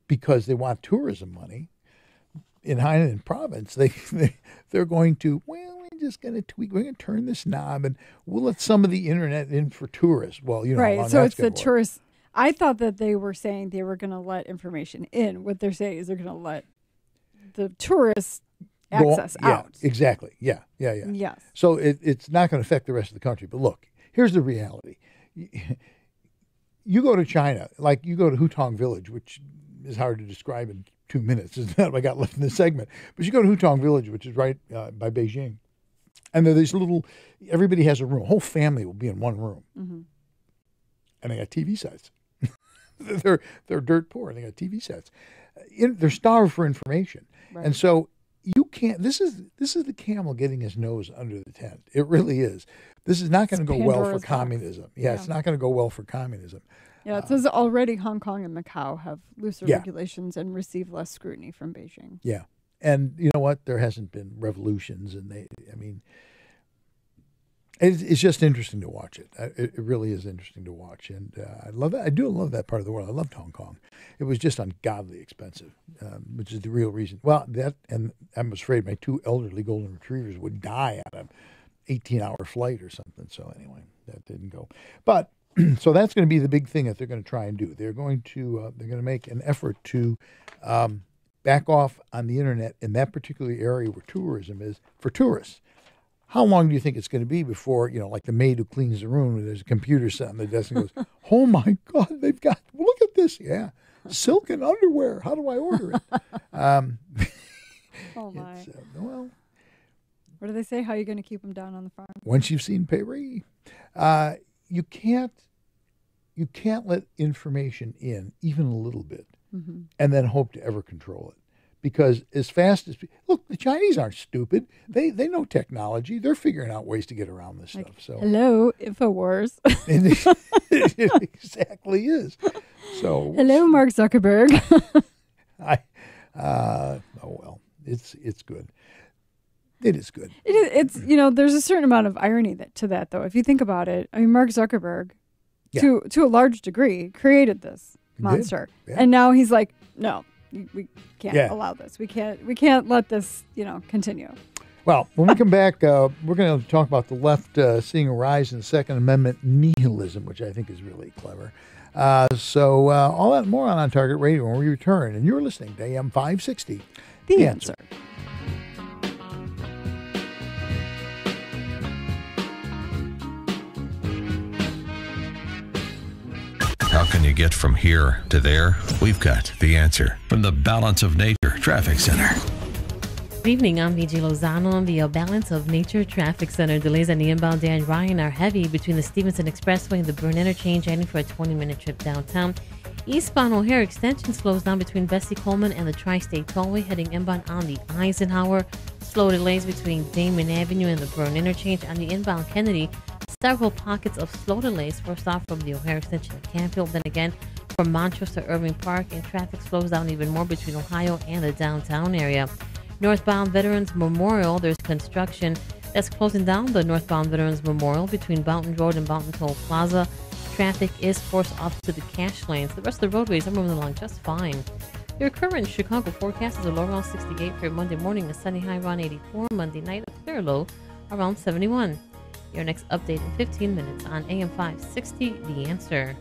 because they want tourism money, in Hainan province, they're going to, we're just going to tweak, we're going to turn this knob and we'll let some of the internet in for tourists. Well, right. So it's the tourists. I thought that they were saying they were going to let information in. What they're saying is they're going to let the tourists access out. Exactly. Yeah. Yes. So it's not going to affect the rest of the country. But look, here's the reality. You go to China, like you go to Hutong Village, which is hard to describe in 2 minutes. It's not what I got left in this segment. But you go to Hutong Village, which is right by Beijing, and there are these everybody has a room. A whole family will be in one room. Mm-hmm. And they got TV sets. they're dirt poor, and they got TV sets. They're starved for information. Right. And so you can't, this is the camel getting his nose under the tent. It really is. This is not going to go well for communism. Yeah, it's not going to go well for communism. Yeah, it says already Hong Kong and Macau have looser regulations and receive less scrutiny from Beijing. Yeah. And you know what? There hasn't been revolutions. And it's just interesting to watch it. It really is interesting to watch. And I love that. I do love that part of the world. I loved Hong Kong. It was just ungodly expensive, which is the real reason. Well, and I'm afraid my 2 elderly golden retrievers would die on an 18-hour flight or something. So anyway, that didn't go. But so that's going to be the big thing that they're going to try and do. They're going to make an effort to back off on the internet in that particular area where tourism is for tourists. How long do you think it's going to be before, like the maid who cleans the room and there's a computer set on the desk and goes, oh my God, they've got, look at this. Yeah. Silken underwear. How do I order it? Oh my. Well, what do they say? How are you going to keep them down on the farm? Once you've seen Payre, you can't let information in even a little bit and then hope to ever control it. Because as fast as look, the Chinese aren't stupid. They know technology. They're figuring out ways to get around this stuff. So hello, InfoWars. It exactly is. So hello, Mark Zuckerberg. Oh well, it's good. It is good. It's there's a certain amount of irony to that though. If you think about it, I mean, Mark Zuckerberg, to a large degree, created this monster, and now he's like, no. We can't allow this. We can't let this, continue. Well, when we come back, we're going to talk about the left seeing a rise in the Second Amendment nihilism, which I think is really clever. So all that and more on Target Radio when we return. And you're listening to AM 560. The Answer. How can you get from here to there? We've got the answer from the Balance of Nature Traffic Center. Good evening, I'm VG Lozano on the Balance of Nature Traffic Center. Delays on the inbound Dan Ryan are heavy between the Stevenson Expressway and the Byrne Interchange, heading for a 20-minute trip downtown. Eastbound O'Hare Extension slows down between Bessie Coleman and the Tri-State Tollway, heading inbound on the Eisenhower. Slow delays between Damon Avenue and the Byrne Interchange. On the inbound Kennedy, several pockets of slow delays. First off from the O'Hare Extension to Canfield, then again from Montrose to Irving Park, and traffic slows down even more between Ohio and the downtown area. Northbound Veterans Memorial, there's construction that's closing down the northbound Veterans Memorial between Bounton Road and Bounton Toll Plaza. Traffic is forced off to the cash lanes. The rest of the roadways are moving along just fine. Your current Chicago forecast is a low around 68 for Monday morning, a sunny high around 84. Monday night, a clear low around 71. Your next update in 15 minutes on AM 560, The Answer.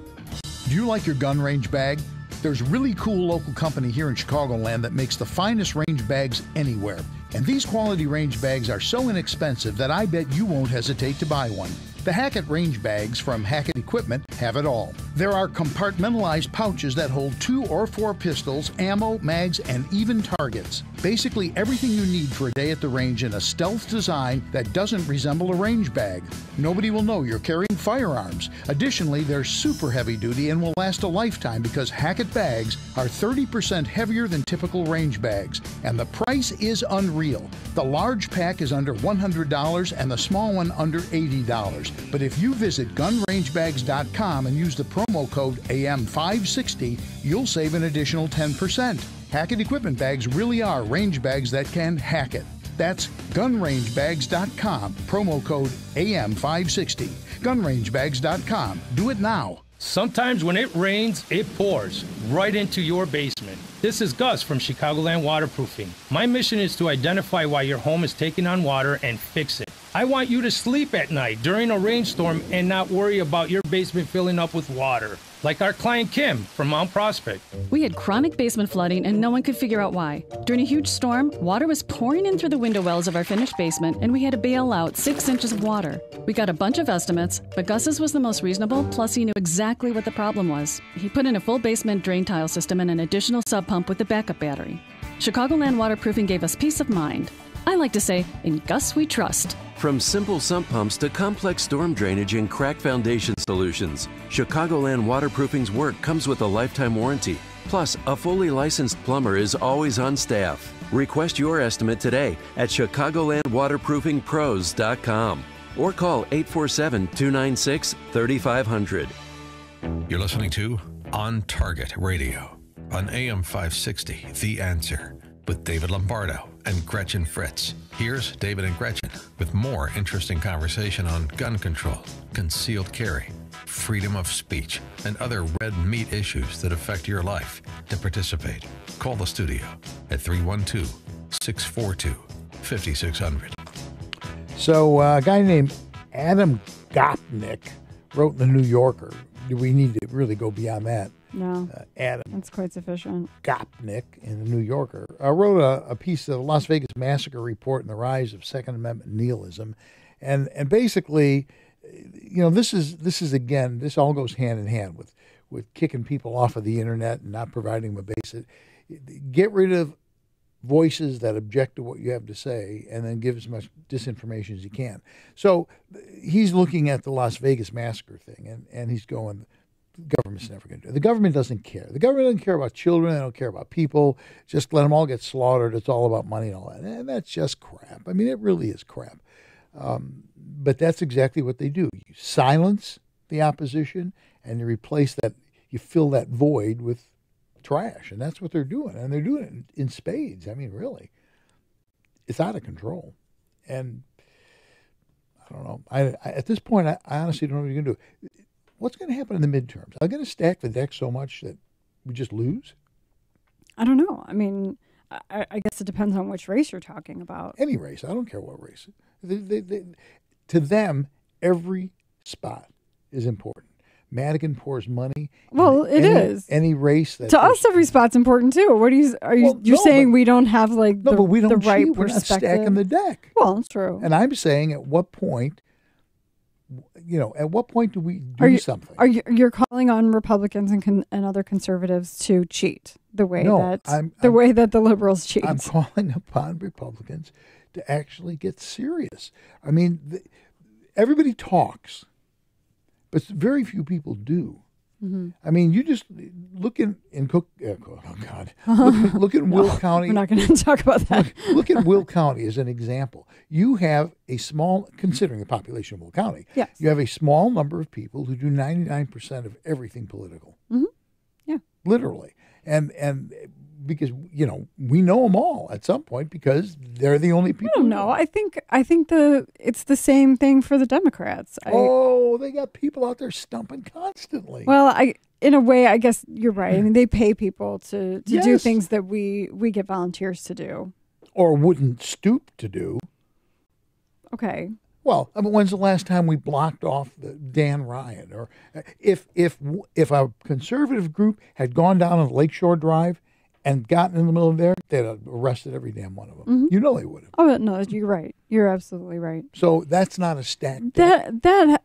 Do you like your gun range bag? There's a really cool local company here in Chicagoland that makes the finest range bags anywhere. And these quality range bags are so inexpensive that I bet you won't hesitate to buy one. The Hackett range bags from Hackett Equipment have it all. There are compartmentalized pouches that hold 2 or 4 pistols, ammo, mags, and even targets. Basically everything you need for a day at the range in a stealth design that doesn't resemble a range bag. Nobody will know you're carrying firearms. Additionally, they're super heavy duty and will last a lifetime because Hackett bags are 30% heavier than typical range bags. And the price is unreal. The large pack is under $100 and the small one under $80. But if you visit gunrangebags.com and use the promo code AM560, you'll save an additional 10%. Hackett Equipment bags really are range bags that can hack it. That's gunrangebags.com, promo code AM560. Gunrangebags.com. Do it now. Sometimes when it rains, it pours right into your basement. This is Gus from Chicagoland Waterproofing. My mission is to identify why your home is taking on water and fix it. I want you to sleep at night during a rainstorm and not worry about your basement filling up with water. Like our client Kim from Mount Prospect. We had chronic basement flooding and no one could figure out why. During a huge storm, water was pouring in through the window wells of our finished basement and we had to bail out 6 inches of water. We got a bunch of estimates, but Gus's was the most reasonable, plus he knew exactly what the problem was. He put in a full basement drain tile system and an additional sub pump with a backup battery. Chicagoland Waterproofing gave us peace of mind. I like to say, in Gus we trust. From simple sump pumps to complex storm drainage and crack foundation solutions, Chicagoland Waterproofing's work comes with a lifetime warranty. Plus, a fully licensed plumber is always on staff. Request your estimate today at ChicagolandWaterproofingPros.com or call 847-296-3500. You're listening to On Target Radio on AM 560, The Answer, with David Lombardo and Gretchen Fritz. Here's David and Gretchen with more interesting conversation on gun control, concealed carry, freedom of speech, and other red meat issues that affect your life. To participate, call the studio at 312-642-5600. So a guy named Adam Gopnik wrote in the New Yorker. Do we need to really go beyond that? No. Adam. That's quite sufficient. Gopnik in the New Yorker wrote a piece of the Las Vegas Massacre Report and the Rise of Second Amendment Nihilism. And basically, you know, this all goes hand in hand with kicking people off of the internet and not providing them a basic. Get rid of voices that object to what you have to say and then give as much disinformation as you can. So he's looking at the Las Vegas Massacre thing and he's going, the government's never going to do it. The government doesn't care. The government doesn't care about children. They don't care about people. Just let them all get slaughtered. It's all about money and all that. And that's just crap. I mean, it really is crap. But that's exactly what they do. You silence the opposition and you replace that, you fill that void with trash. And that's what they're doing. And they're doing it in spades. I mean, really. It's out of control. And I don't know. At this point, I honestly don't know what you're going to do. What's going to happen in the midterms? Are they going to stack the deck so much that we just lose? I don't know. I mean, I guess it depends on which race you're talking about. Any race. I don't care what race. To them, every spot is important. Madigan pours money. Well, it is any race that to us. Every spot's important too. What are you? You're saying we don't have like but we don't the right cheat. We're not perspective. stacking the deck. Well, it's true. And I'm saying, at what point, at what point do we do something? You're calling on Republicans and other conservatives to cheat the way that the liberals cheat? I'm calling upon Republicans to actually get serious. I mean, everybody talks, but very few people do. Mm-hmm. I mean, you just look in Cook. Oh God! Look at Will County. We're not going to talk about that. Look at Will County as an example. You have a small, considering the population of Will County, yes. You have a small number of people who do 99% of everything political. Mm-hmm. Yeah, literally, and because we know them all at some point because they're the only people. I don't know. I think it's the same thing for the Democrats. They got people out there stumping constantly. Well, in a way, I guess you're right. I mean, they pay people to do things that we get volunteers to do, or wouldn't stoop to do. Okay. Well, I mean, when's the last time we blocked off the Dan Ryan? Or if a conservative group had gone down on Lakeshore Drive and gotten in the middle of there, they'd have arrested every damn one of them. Mm-hmm. You know they would have. Oh, no, you're right. You're absolutely right. So that's not a stacked deck. That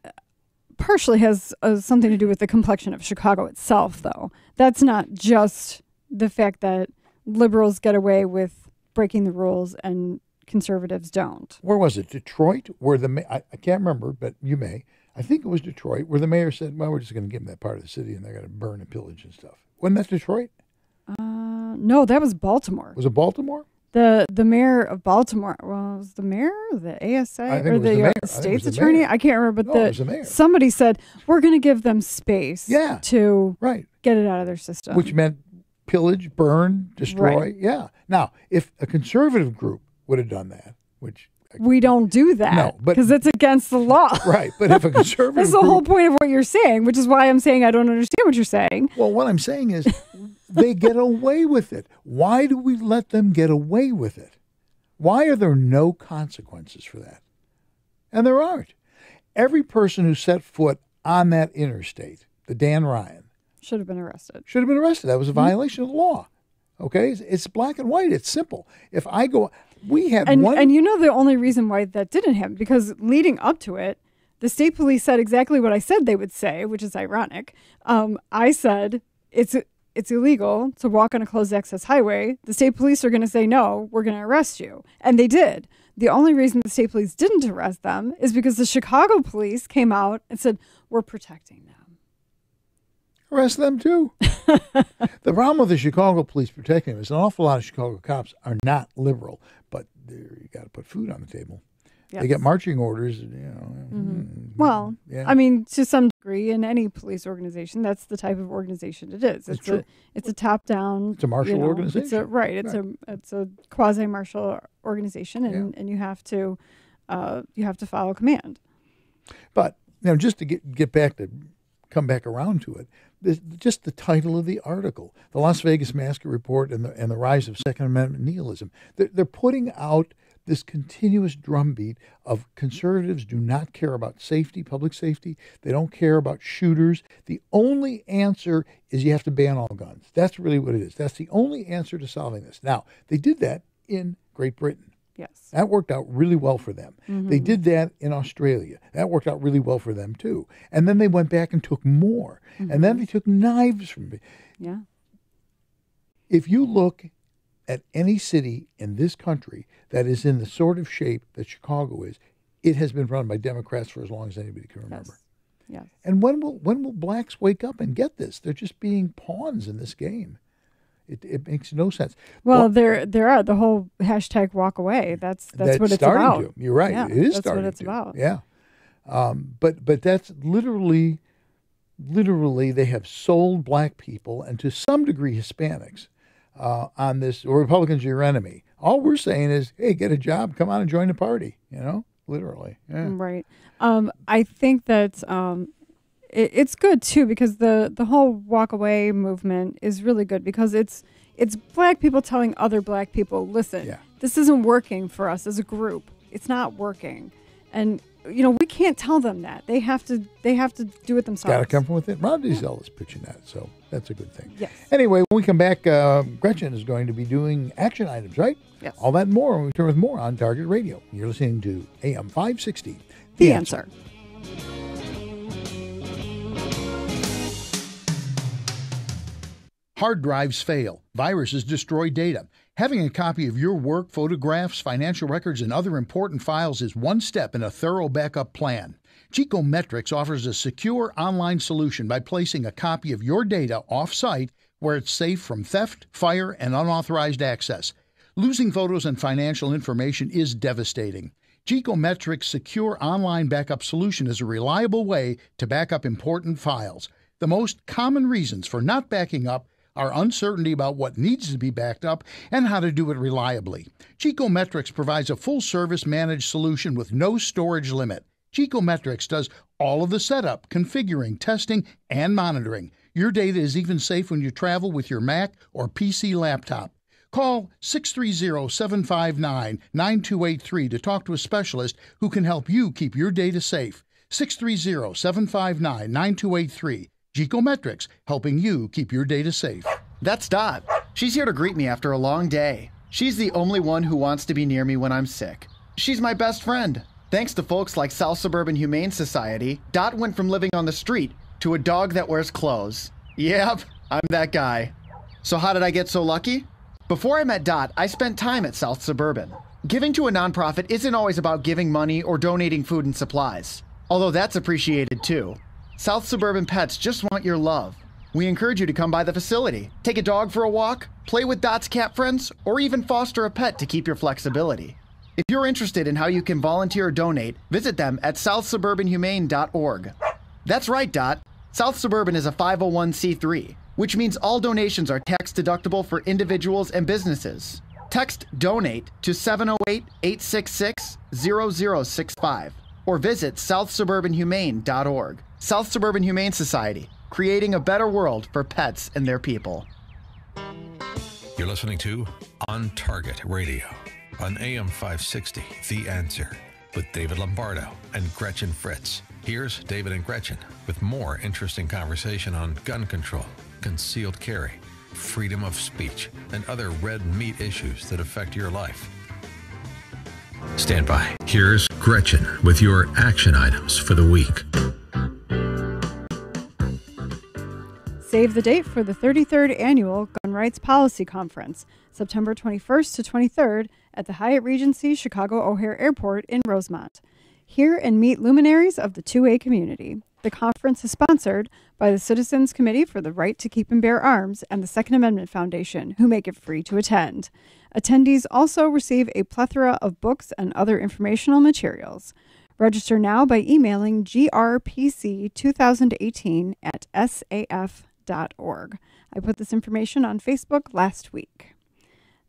partially has something to do with the complexion of Chicago itself, though. That's not just the fact that liberals get away with breaking the rules and conservatives don't. Where was it? Detroit? Where I can't remember, but you may. I think it was Detroit, where the mayor said, well, we're just going to give them that part of the city and they're going to burn and pillage and stuff. Wasn't that Detroit? No, that was Baltimore. Was it Baltimore? The mayor of Baltimore. Well, was the mayor, the ASA, or the state's attorney? I can't remember, but it was the mayor. Somebody said we're going to give them space to get it out of their system, which meant pillage, burn, destroy. Right. Yeah. Now, if a conservative group would have done that, which we don't do that because it's against the law. Right. But if a conservative that's the whole point of what you're saying, which is why I'm saying I don't understand what you're saying. Well, what I'm saying is they get away with it. Why do we let them get away with it? Why are there no consequences for that? And there aren't. Every person who set foot on that interstate, the Dan Ryan, should have been arrested. That was a violation of the law. Okay? It's black and white. It's simple. If I go... We had one... And the only reason why that didn't happen, because leading up to it, the state police said exactly what I said they would say, which is ironic. I said it's illegal to walk on a closed access highway. The state police are going to say, no, we're going to arrest you. And they did. The only reason the state police didn't arrest them is because the Chicago police came out and said, we're protecting them. Arrest them too. The problem with the Chicago police protecting them is an awful lot of Chicago cops are not liberal, but you got to put food on the table. Yes. They get marching orders, Well, yeah. I mean, to some degree, in any police organization, that's the type of organization it is. It's a top-down. It's a martial organization. It's a quasi-martial organization, and you have to follow command. But just to get back to come back around to it. Just the title of the article, the Las Vegas Massacre Report and the Rise of Second Amendment Nihilism. They're putting out this continuous drumbeat of conservatives do not care about safety, public safety. They don't care about shooters. The only answer is you have to ban all guns. That's really what it is. That's the only answer to solving this. Now, they did that in Great Britain. Yes. That worked out really well for them. Mm-hmm. They did that in Australia. That worked out really well for them, too. And then they went back and took more. Mm-hmm. And then they took knives from me. Yeah. If you look at any city in this country that is in the sort of shape that Chicago is, it has been run by Democrats for as long as anybody can remember. Yes. And when will blacks wake up and get this? They're just being pawns in this game. It makes no sense. Well, there are the whole hashtag walk away. That's what it's about. To. You're right. Yeah, it is that's starting what it's to. about. Yeah. But that's literally they have sold black people and to some degree Hispanics on this, or Republicans are your enemy. All we're saying is, hey, get a job, come on and join the party, literally. Yeah. Right. I think that it's good too, because the whole walk away movement is really good, because it's black people telling other black people, listen, this isn't working for us as a group. It's not working. And we can't tell them that. They have to do it themselves. Got to come from within. Ron Diesel is pitching that, so that's a good thing. Yes. Anyway, when we come back, Gretchen is going to be doing action items, right? Yes. All that and more when we return with more on Target Radio. You're listening to AM 560. The Answer. Hard drives fail. Viruses destroy data. Having a copy of your work, photographs, financial records, and other important files is one step in a thorough backup plan. Geekometrics offers a secure online solution by placing a copy of your data off-site where it's safe from theft, fire, and unauthorized access. Losing photos and financial information is devastating. Geekometrics' secure online backup solution is a reliable way to back up important files. The most common reasons for not backing up are uncertainty about what needs to be backed up and how to do it reliably. Geekometrics provides a full-service managed solution with no storage limit. Geekometrics does all of the setup, configuring, testing, and monitoring. Your data is even safe when you travel with your Mac or PC laptop. Call 630-759-9283 to talk to a specialist who can help you keep your data safe. 630-759-9283. Geekometrics, helping you keep your data safe. That's Dot. She's here to greet me after a long day. She's the only one who wants to be near me when I'm sick. She's my best friend. Thanks to folks like South Suburban Humane Society, Dot went from living on the street to a dog that wears clothes. Yep, I'm that guy. So how did I get so lucky? Before I met Dot, I spent time at South Suburban. Giving to a nonprofit isn't always about giving money or donating food and supplies, although that's appreciated too. South Suburban Pets just want your love. We encourage you to come by the facility, take a dog for a walk, play with Dot's cat friends, or even foster a pet to keep your flexibility. If you're interested in how you can volunteer or donate, visit them at southsuburbanhumane.org. That's right, Dot. South Suburban is a 501c3, which means all donations are tax deductible for individuals and businesses. Text DONATE to 708-866-0065 or visit southsuburbanhumane.org. South Suburban Humane Society, creating a better world for pets and their people. You're listening to On Target Radio on AM 560, The Answer, with David Lombardo and Gretchen Fritz. Here's David and Gretchen with more interesting conversation on gun control, concealed carry, freedom of speech, and other red meat issues that affect your life. Stand by. Here's Gretchen with your action items for the week. Save the date for the 33rd Annual Gun Rights Policy Conference, September 21st to 23rd at the Hyatt Regency Chicago O'Hare Airport in Rosemont. Hear and meet luminaries of the 2A community. The conference is sponsored by the Citizens Committee for the Right to Keep and Bear Arms and the Second Amendment Foundation, who make it free to attend. Attendees also receive a plethora of books and other informational materials. Register now by emailing grpc2018 at saf.org. I put this information on Facebook last week.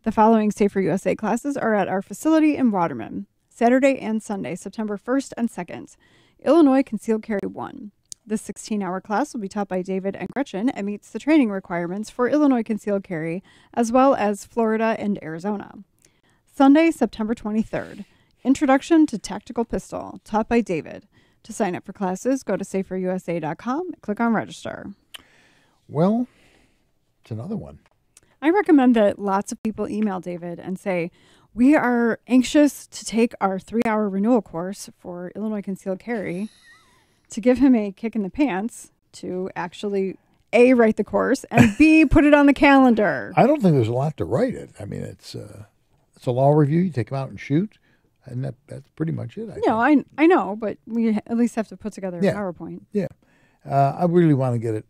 The following Safer USA classes are at our facility in Waterman, Saturday and Sunday, September 1st and 2nd. Illinois Concealed Carry 1. This 16-hour class will be taught by David and Gretchen and meets the training requirements for Illinois Concealed Carry, as well as Florida and Arizona. Sunday, September 23rd. Introduction to Tactical Pistol, taught by David. To sign up for classes, go to saferusa.com and click on register. Well, it's another one. I recommend that lots of people email David and say, we are anxious to take our 3-hour renewal course for Illinois Concealed Carry, to give him a kick in the pants to actually A, write the course, and B, put it on the calendar. I don't think there's a lot to write it. I mean, it's a law review. You take them out and shoot, and that's pretty much it. I know, but we at least have to put together a PowerPoint. Yeah. I really want to get it.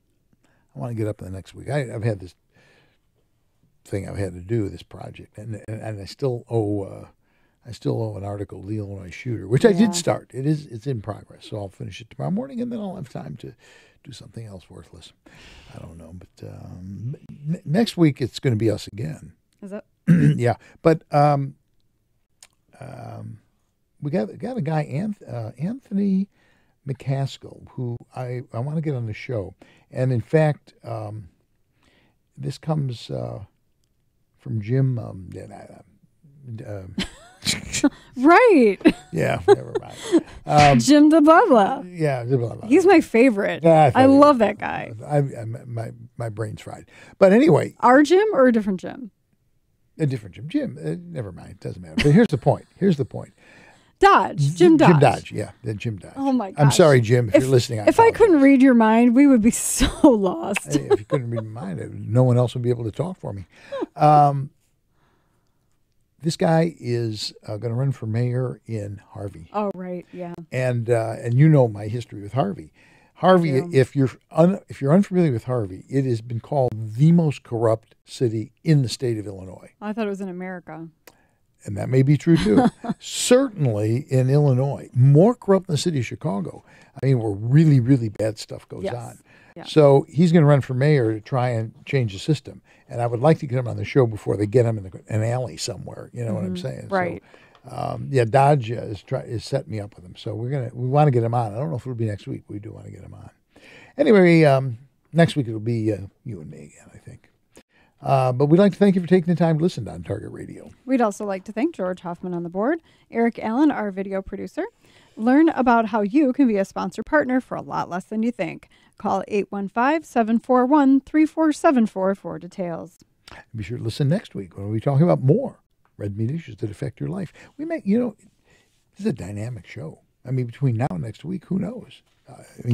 I want to get up in the next week. I've had this thing I've had to do, this project, and I still owe an article, The Illinois Shooter, which I did start. It's in progress, so I'll finish it tomorrow morning, and then I'll have time to do something else worthless. I don't know, but next week it's going to be us again. Is it? Yeah, but we got a guy, Anthony McCaskill, who I want to get on the show, and in fact, this comes from Jim. Right. Yeah, never mind. Jim DeBubba. Yeah, DeBubba. He's my favorite. Yeah, I love that guy. My brain's fried. But anyway. Our Jim or a different Jim? A different Jim. Jim, never mind. It doesn't matter. But here's the point. Dodge. Jim Dodge. Jim Dodge, yeah. Jim Dodge. Oh, my gosh. I'm sorry, Jim, if you're listening. If I couldn't read your mind, we would be so lost. Hey, if you couldn't read my mind, no one else would be able to talk for me. This guy is going to run for mayor in Harvey. Oh, right, yeah. And you know my history with Harvey. Harvey, if you're unfamiliar with Harvey, it has been called the most corrupt city in the state of Illinois. I thought it was in America. And that may be true, too. Certainly in Illinois. More corrupt than the city of Chicago. I mean, where really, really bad stuff goes on. Yeah. So he's going to run for mayor to try and change the system. And I would like to get him on the show before they get him in an alley somewhere. You know what I'm saying? Right. So, Dodge is setting me up with him. So we want to get him on. I don't know if it'll be next week. We do want to get him on. Anyway, next week it'll be you and me again, I think. But we'd like to thank you for taking the time to listen to On Target Radio. We'd also like to thank George Hoffman on the board, Eric Allen, our video producer. Learn about how you can be a sponsor partner for a lot less than you think. Call 815-741-3474 for details. Be sure to listen next week when we'll be talking about more red meat issues that affect your life. This is a dynamic show. I mean, between now and next week, who knows?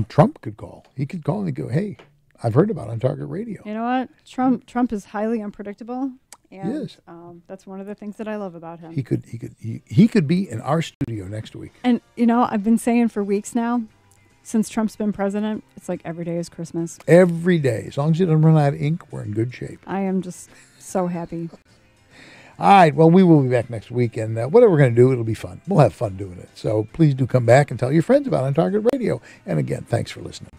Trump could call. He could call and go, hey, I've heard about On Target Radio. You know what? Trump is highly unpredictable. And yes. That's one of the things that I love about him. He could be in our studio next week. And, I've been saying for weeks now, since Trump's been president, it's like every day is Christmas. Every day. As long as you don't run out of ink, we're in good shape. I am just so happy. All right. Well, we will be back next week. And whatever we're going to do, it'll be fun. We'll have fun doing it. So please do come back and tell your friends about On Target Radio. And again, thanks for listening.